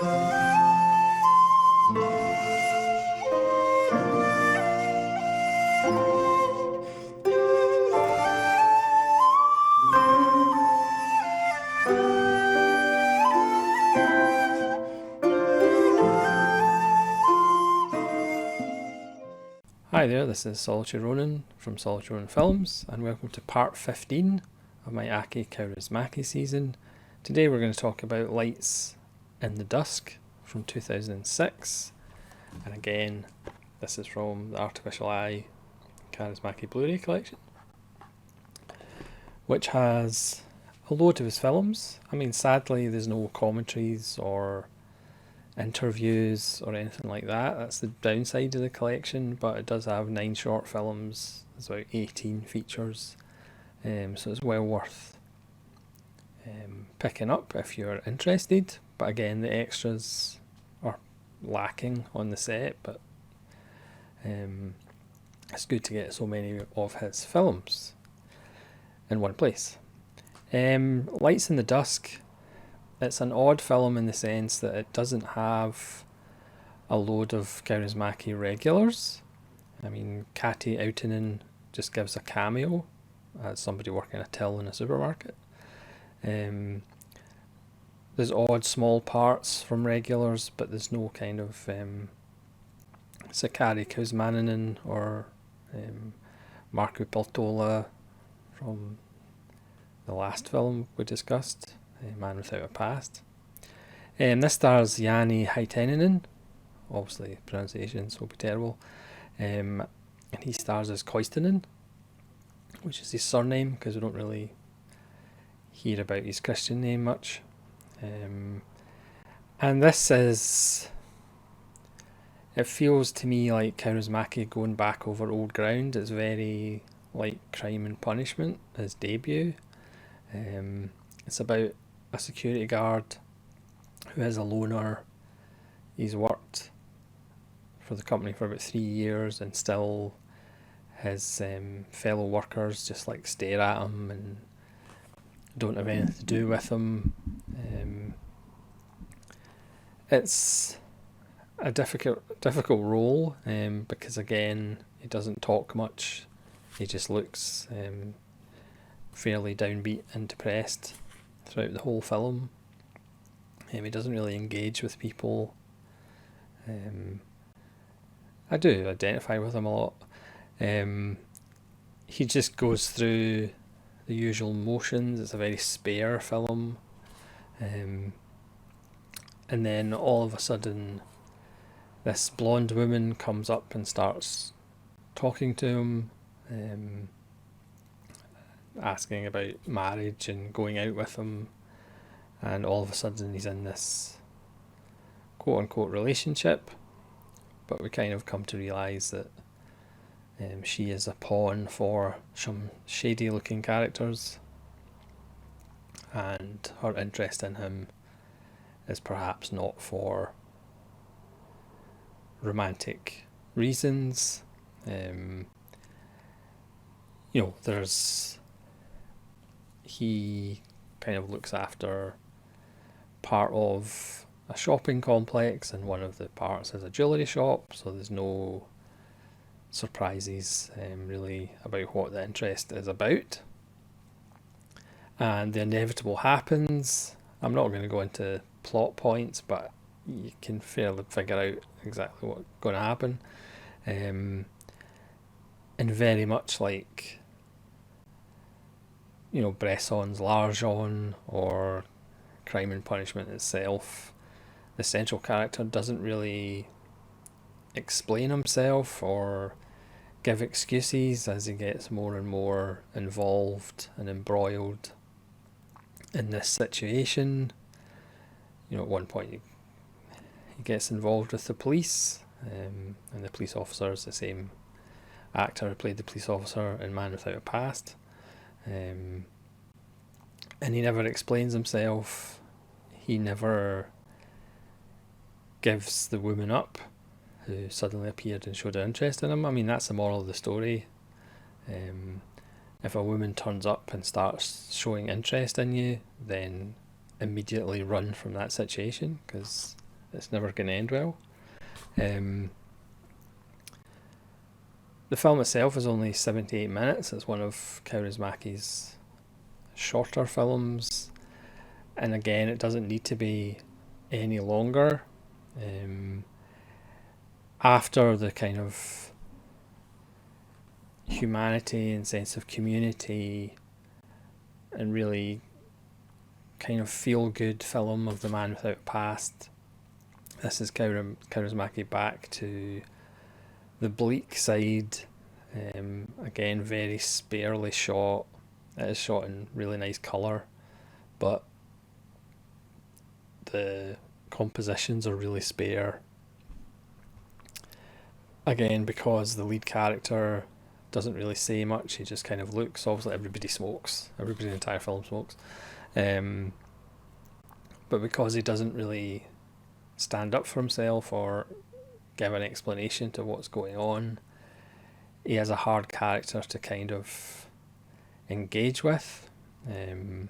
Hi there, this is Solitary Ronin from Solitary Ronin Films, and welcome to part 15 of my Aki Kaurismaki season. Today we're going to talk about Lights in the Dusk from 2006, and again, this is from the Artificial Eye Kaurismaki Blu-ray collection, which has a load of his films. I mean, sadly there's no commentaries or interviews or anything like that. That's the downside of the collection, but it does have 9 short films. There's about 18 features, so it's well worth picking up if you're interested. But again, the extras are lacking on the set, but it's good to get so many of his films in one place. Lights in the Dusk, it's an odd film in the sense that it doesn't have a load of Kaurismaki regulars. I mean, Kati Outinen just gives a cameo as somebody working a till in a supermarket. There's odd small parts from regulars, but there's no kind of Sakari Kuzmaninen or Markku Peltola from the last film we discussed, Man Without a Past. This stars Jani Haitainen, obviously pronunciations will be terrible, and he stars as Koistinen, which is his surname because we don't really hear about his Christian name much. And this is, it feels to me like Kaurismaki going back over old ground. It's very like Crime and Punishment, his debut. It's about a security guard who is a loner. He's worked for the company for about 3 years, and still his fellow workers just like stare at him and don't have anything to do with him. It's a difficult role because again, he doesn't talk much. He just looks fairly downbeat and depressed throughout the whole film. He doesn't really engage with people. I do identify with him a lot. He just goes through the usual motions. It's a very spare film. And then all of a sudden this blonde woman comes up and starts talking to him, asking about marriage and going out with him, and all of a sudden he's in this quote unquote relationship, but we kind of come to realise that she is a pawn for some shady looking characters, and her interest in him is perhaps not for romantic reasons. He kind of looks after part of a shopping complex, and one of the parts is a jewellery shop, so there's no surprises really about what the interest is about. And the inevitable happens. I'm not going to go into plot points, but you can fairly figure out exactly what's going to happen. And very much like, Bresson's L'Argent or Crime and Punishment itself, the central character doesn't really explain himself or give excuses as he gets more and more involved and embroiled in this situation. At one point he gets involved with the police, and the police officer is the same actor who played the police officer in Man Without a Past. And he never explains himself. He never gives the woman up who suddenly appeared and showed an interest in him. I mean, that's the moral of the story. If a woman turns up and starts showing interest in you, then immediately run from that situation, because it's never going to end well. The film itself is only 78 minutes. It's one of Kaurismaki's shorter films, and again, it doesn't need to be any longer. After the kind of humanity and sense of community and really kind of feel-good film of The Man Without a Past, this is Kaurismaki back to the bleak side. Again, very sparely shot. It is shot in really nice colour, but the compositions are really spare. Again, because the lead character doesn't really say much, he just kind of looks. Obviously, everybody smokes. Everybody in the entire film smokes. But because he doesn't really stand up for himself or give an explanation to what's going on, he has a hard character to kind of engage with. And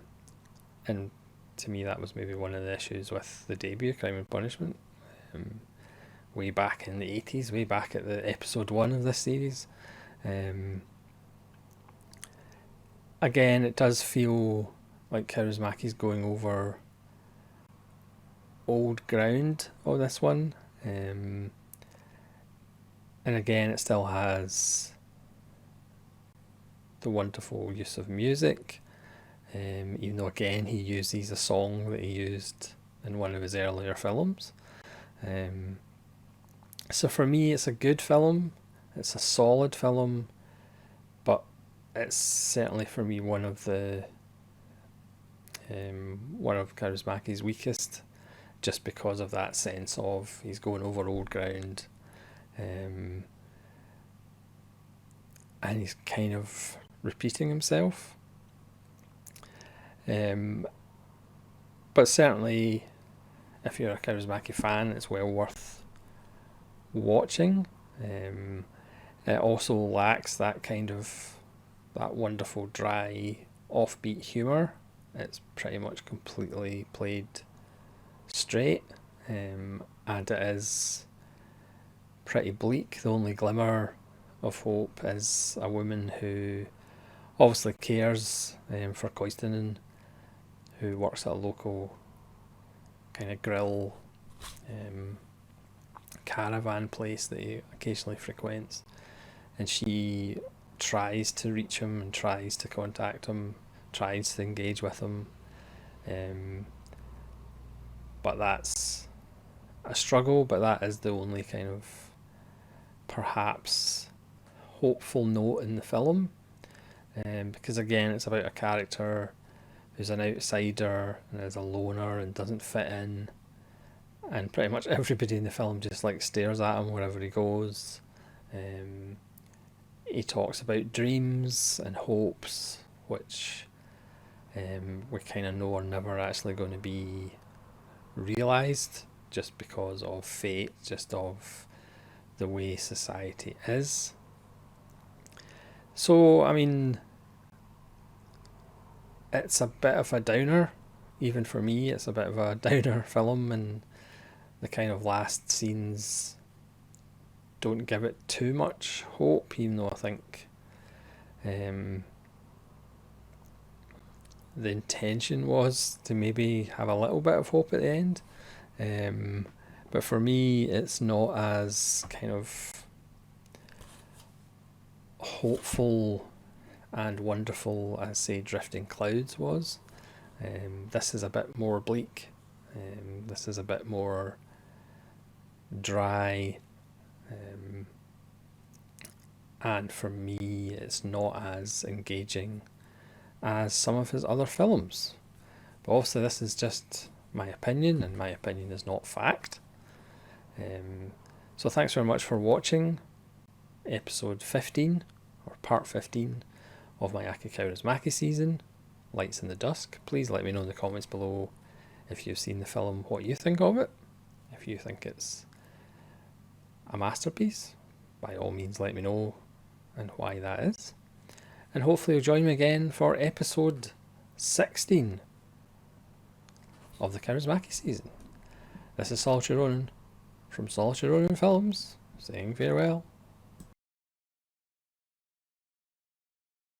to me, that was maybe one of the issues with the debut, Crime and Punishment. Way back in the 80s, way back at the episode 1 of this series. Again, it does feel like Kaurismaki's going over old ground on this one. And again, it still has the wonderful use of music. Even though, again, he uses a song that he used in one of his earlier films. So for me, it's a good film. It's a solid film, but it's certainly for me one of Kaurismaki's weakest, just because of that sense of he's going over old ground, and he's kind of repeating himself. But certainly, if you're a Kaurismaki fan, it's well worth watching. It also lacks that wonderful dry offbeat humour. It's pretty much completely played straight, and it is pretty bleak. The only glimmer of hope is a woman who obviously cares for Koistinen, who works at a local kind of grill caravan place that he occasionally frequents, and she tries to reach him and tries to contact him, tries to engage with him, but that's a struggle. But that is the only kind of perhaps hopeful note in the film, because again, it's about a character who's an outsider and is a loner and doesn't fit in, and pretty much everybody in the film just like stares at him wherever he goes. He talks about dreams and hopes, which we kind of know are never actually going to be realised, just because of fate, just of the way society is. So, I mean, it's a bit of a downer. Even for me, it's a bit of a downer film, and the kind of last scenes don't give it too much hope, even though I think the intention was to maybe have a little bit of hope at the end. But for me, it's not as kind of hopeful and wonderful as, say, Drifting Clouds was. This is a bit more bleak. This is a bit more dry. And for me, it's not as engaging as some of his other films. But obviously, this is just my opinion, and my opinion is not fact. So thanks very much for watching episode 15, or part 15, of my Aki Kaurismaki season, Lights in the Dusk. Please let me know in the comments below if you've seen the film, what you think of it. If you think it's a masterpiece, by all means let me know and why that is. And hopefully you'll join me again for episode 16 of the Kaurismaki season. This is Solitude Ronan from Solitude Ronan Films, saying farewell.